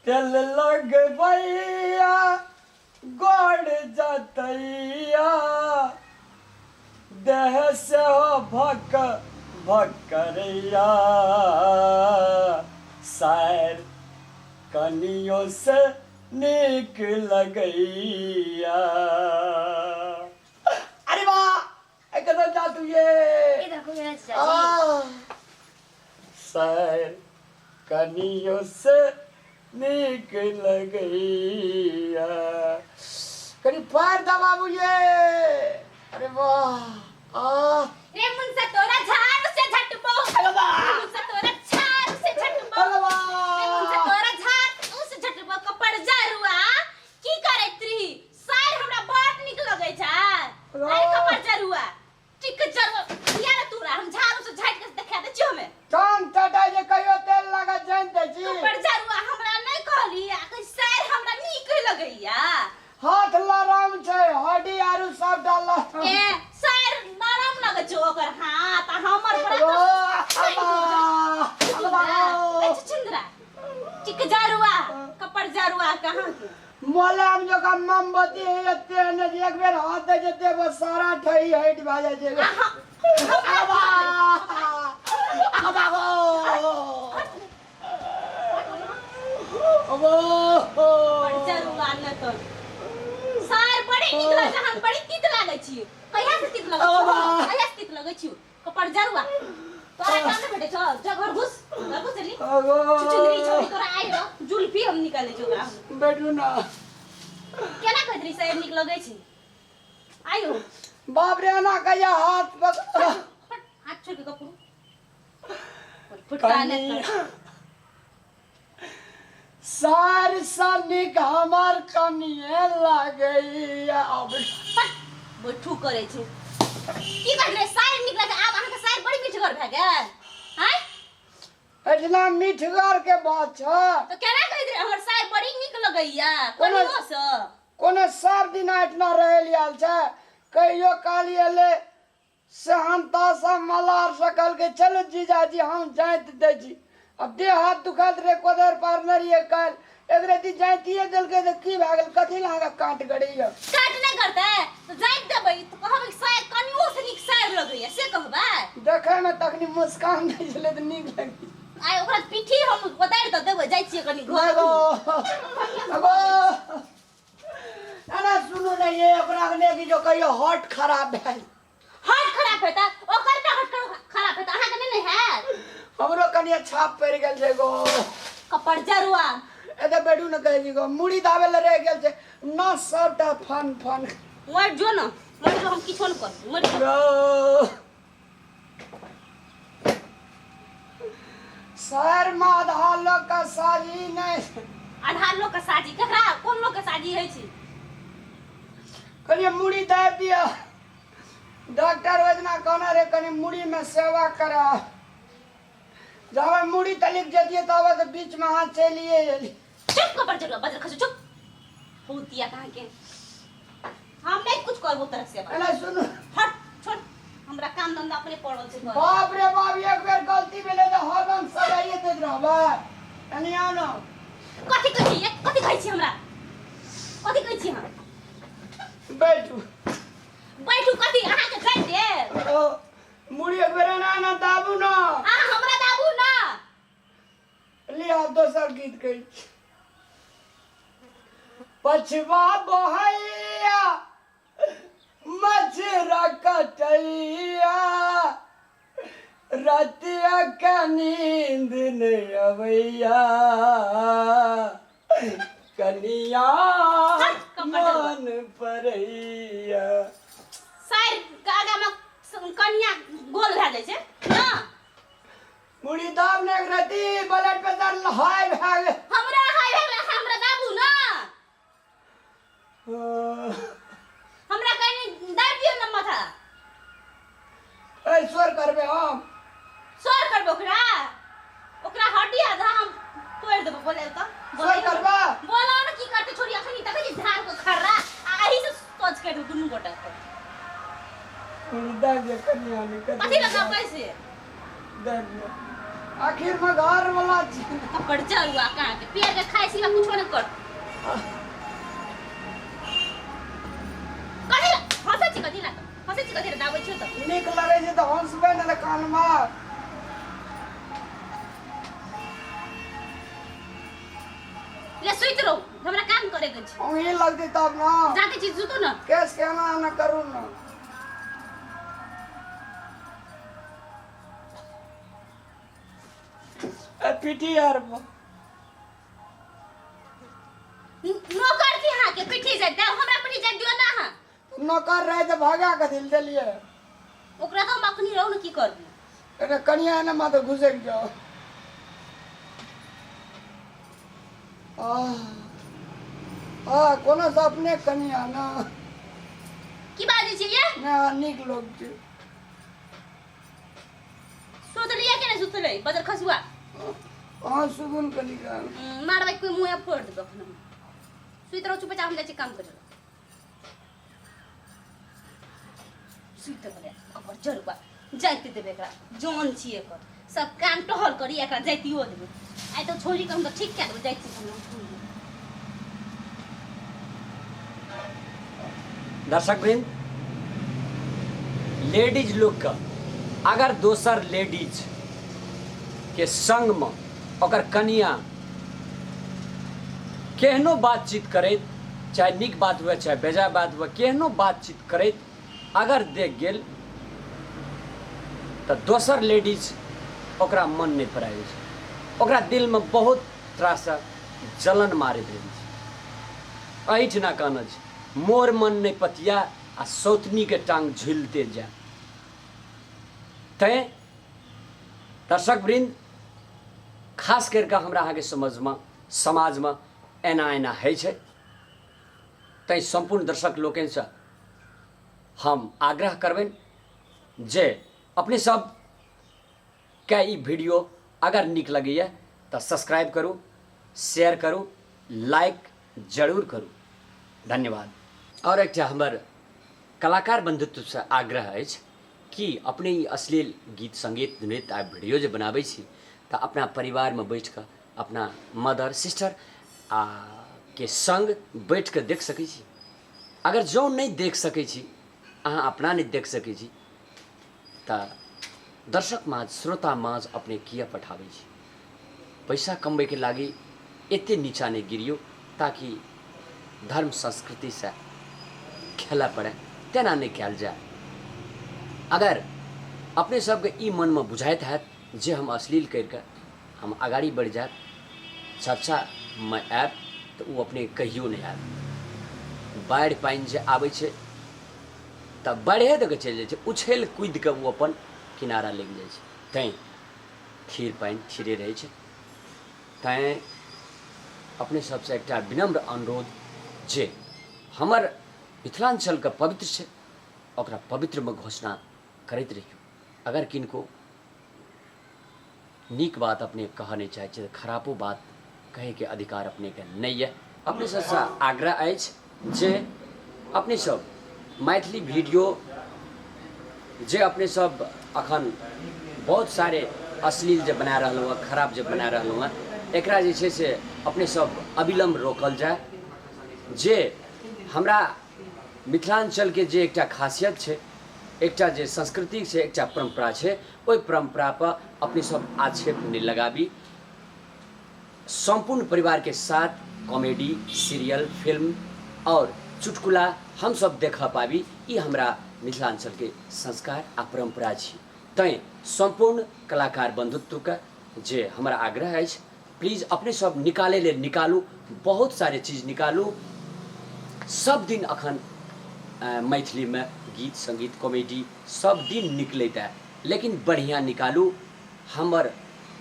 तेल लगबैया गोड़ जतैया देह से हो भक भक करैया शायर कनियों से नीक लगैया। अरे वाह एकदम जादू ये शायर कनियों से नीक लगैया। कनी पैर दबाबू ये। अरे वाह रे मुनसे तोरा झाड़ से झटबो मुनसे तोरा झाड़ से झटबो रे मुनसे तोरा झाड़ से झटबो कपड़ जारुआ की करैत रही सार हमरा बहुत निक लगै छै। अरे कपड़ जारुआ टिक जरुआ यार तोरा हम झाड़ू से झट के देखा दे छी हमें कान टटा जे कहियो तेल लगा जान दे छी। कपड़ जारुआ हमरा नै कहली आ कि सार हमरा निक लगैया। हाथ लराम छै हड्डी आरु सब डाल ए सार नरम लगै छै ओकर हाथ आ हमर पर चंद्रा टिक जारुआ कपड़ जारुआ कहां के मोलाम जो का मोमबत्ती एते ने एक बेर हाथ दे जेते बस सारा ठई हट भा जाय छै। अबा अबा अबो जारुआ न तो सार बड़ी निक लागे हम बड़ी तीत लागे छी कहिया से तीत लागे छी कहिया से तीत लागे छी कपड़ जारुआ तोरा काम न भेटे छ जा घर घुस चली चुचुंदरी छोरी तोरा आइरो जुल्फी हम निकाले छी ओकरा बैठू ना केना कहतरी से निक लगे छी आइयो बाप रे ना कहिया हाथ पकड़ हाथ छोड़ के कपड़ू फुटकाने सार सनिक हमार कनिए लागैया। अब बैठू करे छी की कर रे सार निक लगे आब अहाँ के सार बड़ी मीठगर भ गेल हैं इतना मीठगर के बात छ तो केना कहत रे हमर सार बड़ी निक लगैया कनियो से कोने सब दिन इतना रहल आल छ कहियो काली एले सहनता सा मलार सकल के चलो जीजाजी हम जाइत दे छी। अब देह हाथ दुखात रे कोदर पार्टनर ये कल एक रेती जाइतिए दिल के की भ गेल कथि लागा काट गड़िया काट नहीं करते तो जाइत देबै तो कहबै सार कनियो से निक सार लगैया से कहबै देखे में तखनी मुस्कान दे छले त नीक लगी आइ ओकरा पीठी हम उतार द देबै जाइ छी कनी घर अगो अना सुनो ना ये ओकरा ने की जो कहियो हार्ट खराब है हार्ट खराब है त ओकर का हार्ट खराब है त अहाँ के नहीं है हमरो कनिया छाप पड़ गेल छै गो कपड़ जरुआ एते बैठू न कहि गो मुड़ी दाबे ल रह गेल छै न सबटा फन फन मर जो न मर जो हम किछो न कर मर जो सर माधा लोग का साजी नहीं आधा लोग का साजी ककरा कोन लोग का साजी है छी कनिया मुड़ी दाब दिया डॉक्टर वजना कहना रे कनी मुड़ी में सेवा करा जब मुड़ी तलिक जतिए तब तो बीच में हाथ चलिए चुप कपड़ जरुआ बजर खसो चुप होतिया कहां के हम नहीं कुछ करबो तरह से अला सुन हट छोड़ हमरा काम धंधा अपने पड़ल छै बाप रे बाप एक बेर गलती भेले त हरदम सजाइए देत रहबा अनिया न कथि कहै छी हमरा कथि कहै छी हम बैठू बैठू कथि अहाँ के कह दे मुड़ी एक बेर ना दाबू न आ हमरा दाबू ना लिया दोसर गीत कही पछवा बहैया मछरा कटैया रतिया का नींद नहीं अवैया कनिया मन परैया सार कागा में कन्या गोल भ जाय छै ना मुड़ी दाब ने रति ब्लड प्रेशर हाई भ गेल हमरा हाई हमरा दाबू ना हमरा कनी दाब दियो न माथा ए स्वर करबे हम स्वर करबो ओकरा हड्डी आधा हम तोड़ देबो बोले त स्वर करबा बोलो न की करते छोरी अखनी तक ही धार को खर्रा आही से सोच के दुनु गोटा को दाब जे कनिया ने कथि लगा पैसे दाब आखिर में घर वाला कपड़ जरुआ कहाँ के पेड़ के खाए सिवा कुछ न कर कथी हंसे छी कथी दाबै छ त नीक लगे छै तो हंसबे न कान में ले सुइत रहो हमरा काम करे के छै वही लगती तब ना जाके चीज जुतो न केस केना न करू न पीठी यार नौकर की हां के पिठी जाय दे हमरा पिठी जाय दियो ना हां नौकर रहे तो भागा के दिल देलिए ओकरा तो हम अखनी रहू न की करबी अरे कनिया ने मत घुसक जाओ कोनो से अपने कनिया ना की बाजी छी ये ना नीक लोग छी सोदलिया के न सुतले बजर खसुआ सुगुन कनिका मारबै कोई मुंह फोड़ दे कखनो सुइत रहो चुपचाप हम जाय काम करे सुइत गले कबर जरुआ जाइते देबे एकरा जोन छी एकर सब काम टहल करी एकरा जाइतियो देबे आइ तो छोरी के हम तो ठीक कर देबे जाइती हम दर्शक वृंद लेडीज लोग का अगर दोसर लेडीज के संग में ओकर कनिया केहनो बातचीत करे चाहे निक बात हुए चाहे बेजा बात हुए केहनो बातचीत करे अगर देख गेल तो दोसर लेडीज ओकरा मन नहीं पड़ाए ओकरा दिल में बहुत तरह से जलन मारे दे अहिठिना कहना मोर मन नहीं पतिया आ सौतनी के टांग झुलते जा तैं दर्शक वृंद खास करके हमरा अहाँ के समझ में समाज में एना एना है छै तैं संपूर्ण दर्शक लोकन से हम आग्रह करबें जे अपने सब के ई वीडियो अगर निक लगैए तो सब्सक्राइब करूँ शेयर करूँ लाइक जरूर करूँ धन्यवाद। और एक हमर कलाकार बंधुत्व से आग्रह है कि अपने ही अश्लील गीत संगीत नृत्य आ वीडियो जो बनाबै छी तो अपना परिवार में बैठ कर अपना मदर सिस्टर के संग बैठ कर देख सकै छी। अगर जो नहीं देख सकै छी अहाँ अपना नहीं देख सकै छी तो दर्शक माझ श्रोता माझ अपने किया पठाबै छी पैसा कमबै के लागि एते नीचा नहीं गिरियो ताकि धर्म संस्कृति से खेला पड़े तेना नहीं कल जाए। अगर अपने सबके ई मन में बुझाइत है जे हम अश्लील करके हम आगाड़ी बढ़ जाए चर्चा में आब तो वो अपने कहियो नहीं आब बाढ़ पानि जे आबै छै तब बढ़े दे के चल जाए उछल कूद के वो अपन किनारा लग जाए तैं खीर पानि खीरे रहे छै। तैं अपने सबसे एक विनम्र अनुरोध जे हमर मिथिलांचल का पवित्र से ओकरा पवित्र में घोषणा करते रहियो। अगर किनको नीक बात अपने कह नहीं चाहे तो खराबो बात कहे के अधिकार अपने के नहीं है। अपने सबसे आग्रह अछि जे अपने सब मैथिली वीडियो जे अपने सब अखन बहुत सारे अश्लील जे बना रहलहुँ हँ खराब जे बना रहलहुँ हँ एकरा जे छै से अपने सब अविलंब रोकल जाए। जे हमरा मिथिलांचल के जे एकटा खासियत छै एकटा जे संस्कृति छै एकटा परंपरा छै ओहि परंपरा पर अपने सब आक्षेप नहीं लगाबी। संपूर्ण परिवार के साथ कॉमेडी सीरियल फिल्म और चुटकुला हम सब देख पाबी ई हमरा मिथिलांचल के संस्कार आ परंपरा छी। तैं संपूर्ण कलाकार बंधुत्व का जे हमारा आग्रह है प्लीज अपने सब निकाले ले निकालू बहुत सारे चीज निकालू। सब दिन अखन मैथिली में गीत संगीत कॉमेडी सब दिन निकलता है लेकिन बढ़िया निकालू। हमर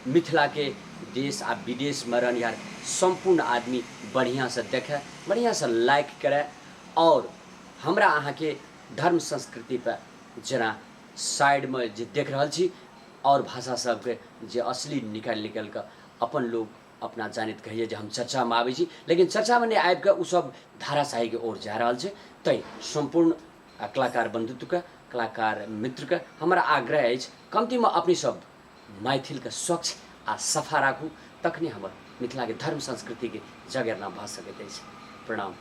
मिथिला के देश आ विदेश में रहन यार संपूर्ण आदमी बढ़िया से देखे बढ़िया से लाइक करे और हमरा अहाँ के धर्म संस्कृति पर जना साइड में जे देख रहल छी और भाषा सबके जे असली निकाल कर अपन लोग अपना जानित कहिए जे हम चर्चा में आबै छी लेकिन चर्चा में नहीं आबि के उ सब धाराशाही के ओर जा रहल छै। तै संपूर्ण कलाकार बंधुत्व के कलाकार मित्र के हमारा आग्रह है कमती में अपनी सब मैथिल के स्वच्छ आ सफा राखू, तखने हमर मिथिला के धर्म संस्कृति के जगेरना भऽ सकैत अछि। प्रणाम।